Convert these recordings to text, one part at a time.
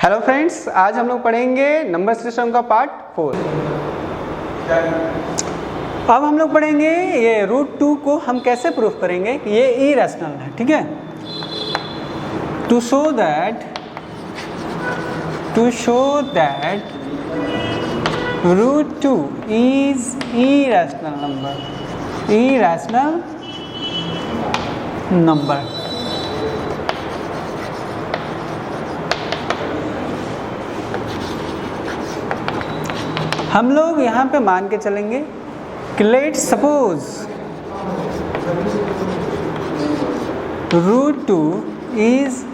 Hello friends, आज हम लोग पढ़ेंगे नंबर सिस्टम का पार्ट 4। अब हम लोग पढ़ेंगे ये √2 को हम कैसे प्रूफ करेंगे कि ये इरेशनल है। ठीक है, to show that √2 is irrational number. हम लोग यहाँ पे मान के चलेंगे कि let's suppose √2 is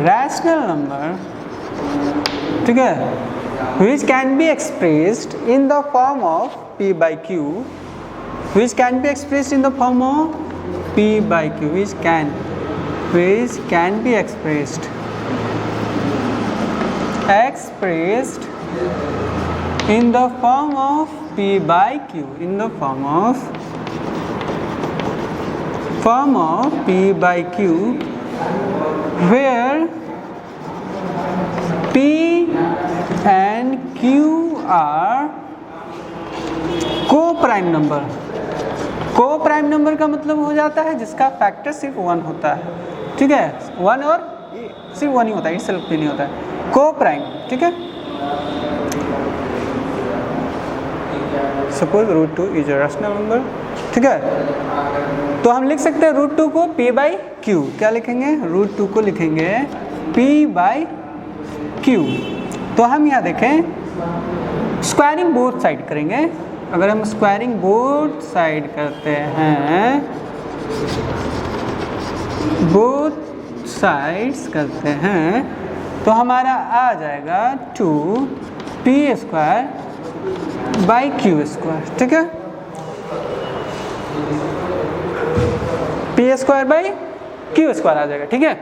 rational number, ठीक है, which can be expressed in the form of p by q, which can be expressed in the form of p by q, which can be expressed in the form of p by q, in the form of p by q, where p and q are co-prime number. Co-prime number का मतलब हो जाता है जिसका factor सिर्फ 1 होता है। ठीक है, 1 और सिर्फ 1 ही होता है, इटसेल्फ भी नहीं होता है, को-प्राइम। ठीक है, suppose √2 is a rational number. ठीक है, तो हम लिख सकते हैं √2 को p बाई q। क्या लिखेंगे? √2 को लिखेंगे p बाई q। तो हम यहाँ देखें, स्क्वायरिंग बोथ साइड करेंगे। अगर हम स्क्वायरिंग बोथ साइड करते हैं, बोथ साइड्स करते हैं, तो हमारा आ जाएगा 2p² बाई q²। ठीक है, p² बाई q² आ जाएगा। ठीक है,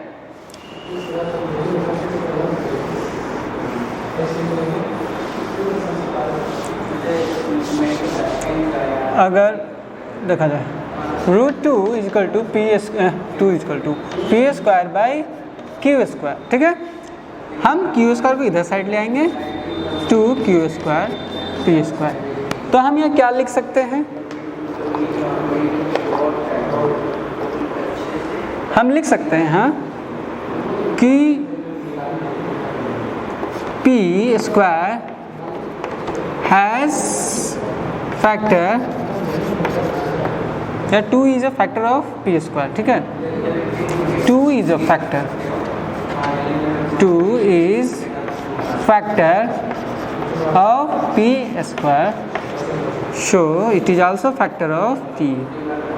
अगर देखा जाए √2 equal to p² by q²। ठीक है, हम q² को इधर साइड ले आएंगे, 2q² p²। तो हम यहाँ क्या लिख सकते हैं? हम लिख सकते हैं हाँ कि p² has factor, या 2 is a factor of p²। ठीक है, 2 is a factor, 2 is factor of p², so it is also factor of p,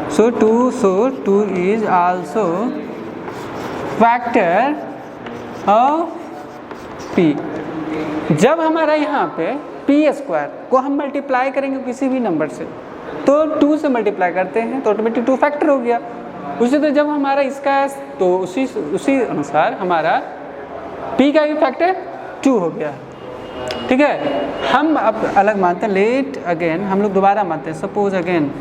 so 2 is also factor of p। जब हमारा यहाँ पे p² को हम मल्टीप्लाई करेंगे किसी भी नंबर से, तो 2 से मल्टीप्लाई करते हैं तो ऑटोमेटिक 2 फैक्टर हो गया। उसी तरह जब हमारा इसका है तो उसी अनुसार हमारा p का भी फैक्टर 2 हो गया। ठीक है, हम अब अलग मानते हैं, लेट अगेन हम लोग दोबारा मानते हैं, suppose again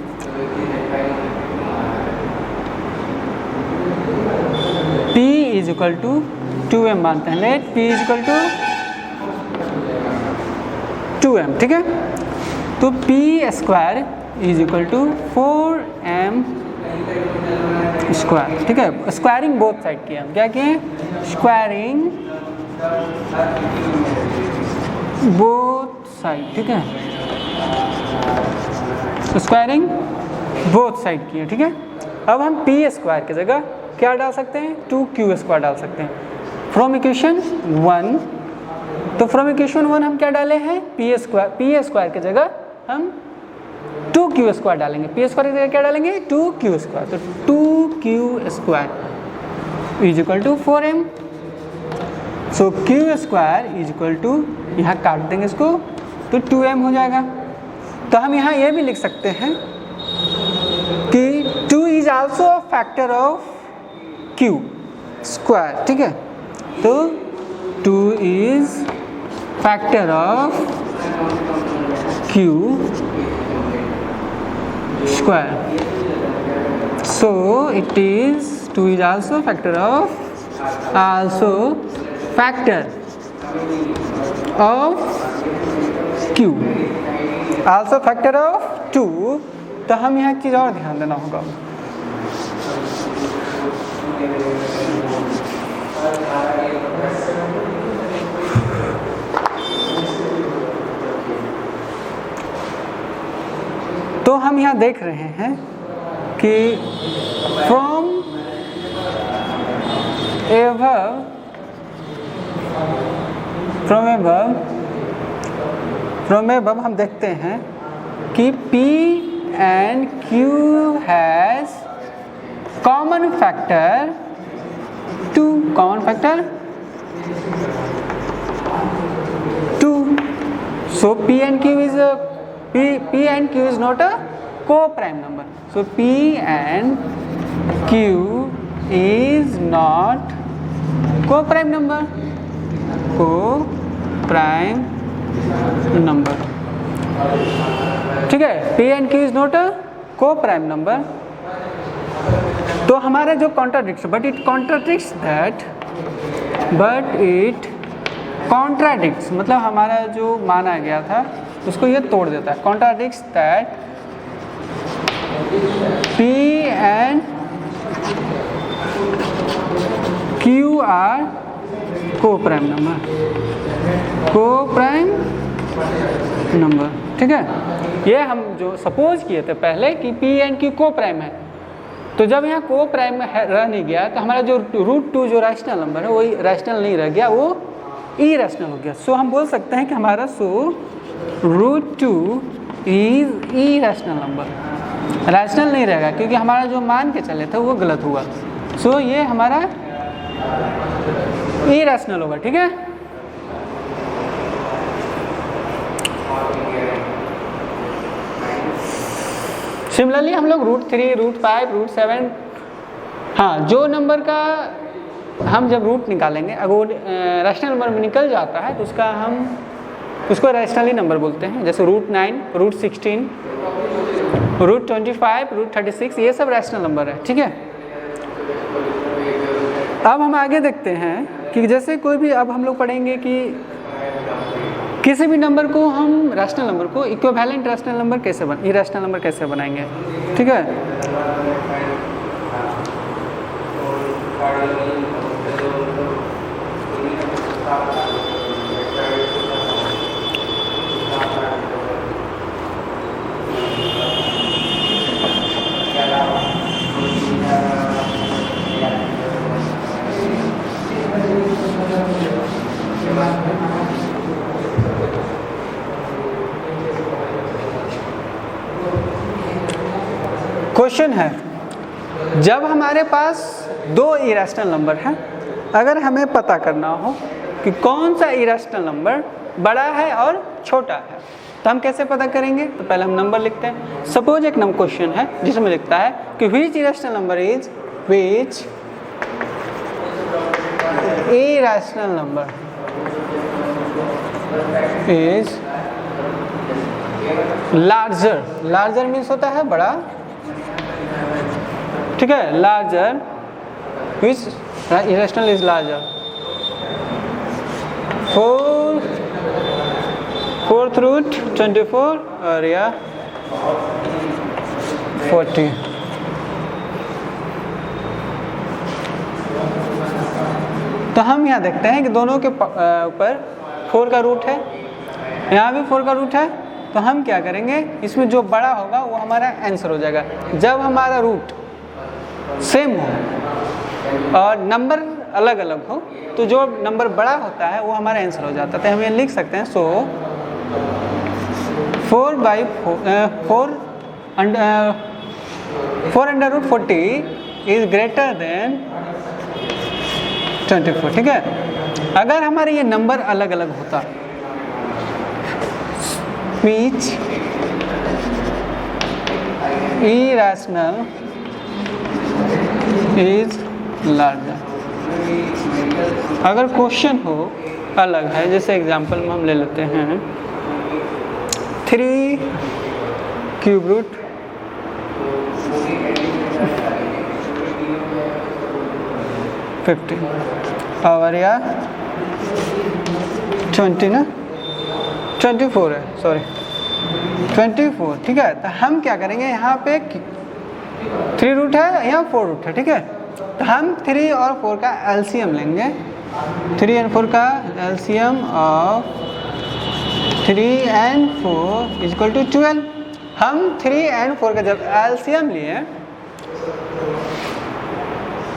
p is equal to 2m मानते हैं, let p is equal to 2m। ठीक है, तो p² is equal to 4m²। ठीक है, स्क्वायरिंग बोथ साइड किया, हम क्या किए? Squaring both side. ठीक है, स्क्वायरिंग बोथ साइड किए। ठीक है, अब हम p² की जगह क्या डाल सकते हैं? 2q² डाल सकते हैं फ्रॉम इक्वेशन 1। तो फ्रॉम इक्वेशन 1 हम क्या डाले हैं? p² की जगह हम 2q² डालेंगे, p² की जगह क्या डालेंगे? 2q²। तो 2q² is equal to 4m, so q² is equal to, यहाँ काट देंगे इसको, तो 2m हो जाएगा। तो हम यहाँ ये भी लिख सकते हैं कि 2 is also a factor of q²। ठीक है, तो 2 is factor of q², so it is 2 is also factor of factor of q, also factor of 2। तो हम यहाँ एक चीज़ और ध्यान देना होगा, तो हम यहाँ देख रहे हैं कि फ्रॉम above हम देखते हैं कि P and Q has common factor 2, common factor 2। So P and Q is not a co-prime number, so P and Q is not co-prime number, ठीक है। P and Q is not a co-prime number। तो हमारा जो contradicts, but it contradicts मतलब हमारा जो माना गया था उसको ये तोड़ देता है। contradicts that P and Q are co-prime number, ठीक है। ये हम जो सपोज किए थे पहले कि P and Q को प्राइम है, तो जब यहाँ को प्राइम रह नहीं गया तो हमारा जो रूट 2 जो रैशनल नंबर है वो रैशनल नहीं रह गया, वो इरेशनल हो गया। सो हम बोल सकते हैं कि हमारा root 2 is irrational number, rational नहीं रहेगा क्योंकि हमारा जो मान के चले थे वो गलत हुआ। सो ये हमारा इरेशनल होगा, ठीक है। सिमिलरली हम लोग रूट 3, रूट 5, रूट 7, हाँ जो नंबर का हम जब रूट निकालेंगे अगर वो रैशनल नंबर में निकल जाता है तो उसको रैशनली नंबर बोलते हैं। जैसे रूट 9, रूट 16, रूट 25, रूट 36, ये सब रैशनल नंबर है, ठीक है। अब हम आगे देखते हैं कि जैसे कोई भी, अब हम लोग पढ़ेंगे कि किसी भी नंबर को हम रैशनल नंबर को इक्विवेलेंट रैशनल नंबर कैसे इरेशनल नंबर कैसे बनाएंगे, ठीक है। क्वेश्चन है, जब हमारे पास दो इरेशनल नंबर हैं, अगर हमें पता करना हो कि कौन सा इरेशनल नंबर बड़ा है और छोटा है तो हम कैसे पता करेंगे? तो पहले हम नंबर लिखते हैं। सपोज एक नंबर क्वेश्चन है जिसमें लिखता है कि which irrational number is larger means होता है बड़ा, ठीक है। Larger which irrational is larger, fourth root 24 और या 40। तो हम यहाँ देखते हैं कि दोनों के ऊपर 4 का रूट है, यहाँ भी 4 का रूट है। तो हम क्या करेंगे, इसमें जो बड़ा होगा वो हमारा आंसर हो जाएगा। जब हमारा रूट सेम हो और नंबर अलग अलग हो तो जो नंबर बड़ा होता है वो हमारा आंसर हो जाता है। तो हम ये लिख सकते हैं, so 4 under root 40 is greater than 24, ठीक है। अगर हमारे ये नंबर अलग अलग होता, which irrational is larger। अगर क्वेश्चन हो अलग है, जैसे एग्जांपल में हम ले लेते हैं 3 क्यूब रूट 50 और या 20 ना, 24 है, सॉरी 24, ठीक है। तो हम क्या करेंगे, यहाँ पे 3 रूट है, यहाँ 4 रूट है, ठीक है। तो हम 3 और 4 का एलसीएम लेंगे, 3 and 4 का LCM of 3 and 4 equal to 12। हम 3 and 4 का जब एलसीएम लिए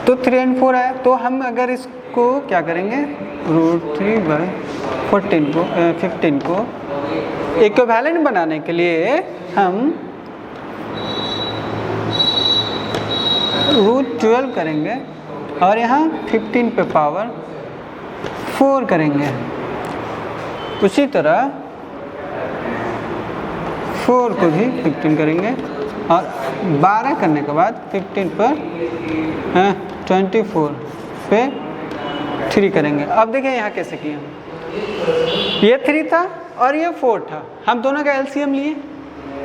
तो 3 and 4 है, तो हम अगर इसको क्या करेंगे, √3/15 को 15 को इक्विवेलेंट बनाने के लिए हम √12 करेंगे और यहाँ 15 पे पावर 4 करेंगे। उसी तरह 4 को भी 15 करेंगे और 12 करने के बाद 15 पर 24 पे 3 करेंगे। अब देखिए यहाँ कैसे किया, ये 3 था और ये 4 था, हम दोनों का एलसीएम लिए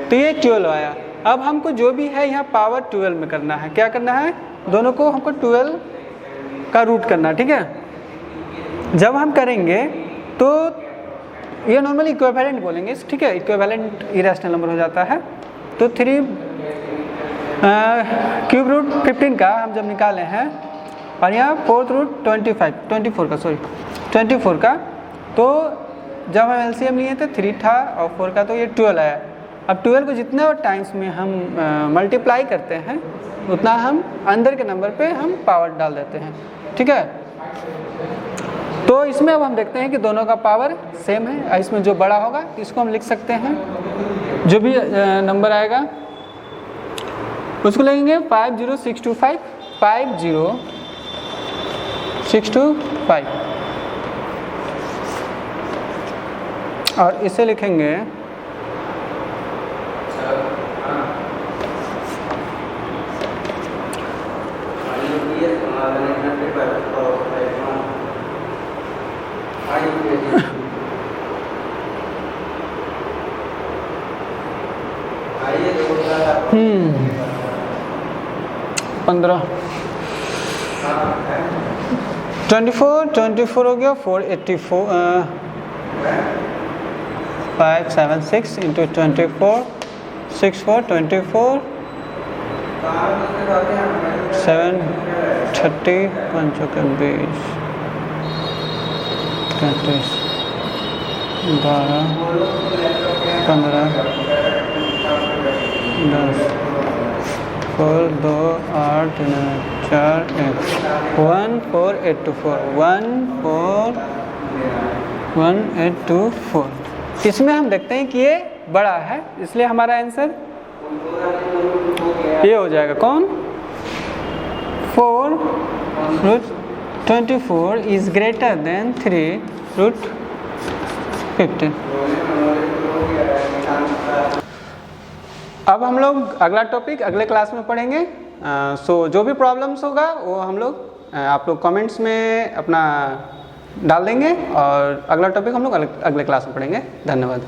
तो ये 12 आया। अब हमको जो भी है यहाँ पावर 12 में करना है, क्या करना है, दोनों को हमको 12 का रूट करना है, ठीक है। जब हम करेंगे तो ये नॉर्मली इक्विवेलेंट बोलेंगे, ठीक है, इक्विवेलेंट इरेशनल नंबर हो जाता है। तो 3 क्यूब रूट 15 का हम जब निकाले हैं और यहाँ 4th रूट 24 का, सॉरी 24 का, तो जब हम एलसीएम लिए थे 3 था और 4 का, तो ये 12 आया। अब 12 को जितने टाइम्स में हम मल्टीप्लाई करते हैं उतना हम अंदर के नंबर पे हम पावर डाल देते हैं, ठीक है। तो इसमें अब हम देखते हैं कि दोनों का पावर सेम है। इसमें जो बड़ा होगा इसको हम लिख सकते हैं, जो भी नंबर आएगा उसको लिखेंगे 50625 50625 और इसे लिखेंगे पंद्रह 24 हो गया, 484 576 इंटू 24 64 24 730 5 के 20 33 12 15 10 4 2 8 4 1 14824। इसमें हम देखते हैं कि ये बड़ा है, इसलिए हमारा आंसर ये हो जाएगा, कौन, 4√24 इज ग्रेटर देन 3√15। अब हम लोग अगला टॉपिक अगले क्लास में पढ़ेंगे। सो जो भी प्रॉब्लम्स होगा वो हम लोग आप लोग कमेंट्स में अपना डाल देंगे और अगला टॉपिक हम लोग अगले क्लास में पढ़ेंगे। धन्यवाद।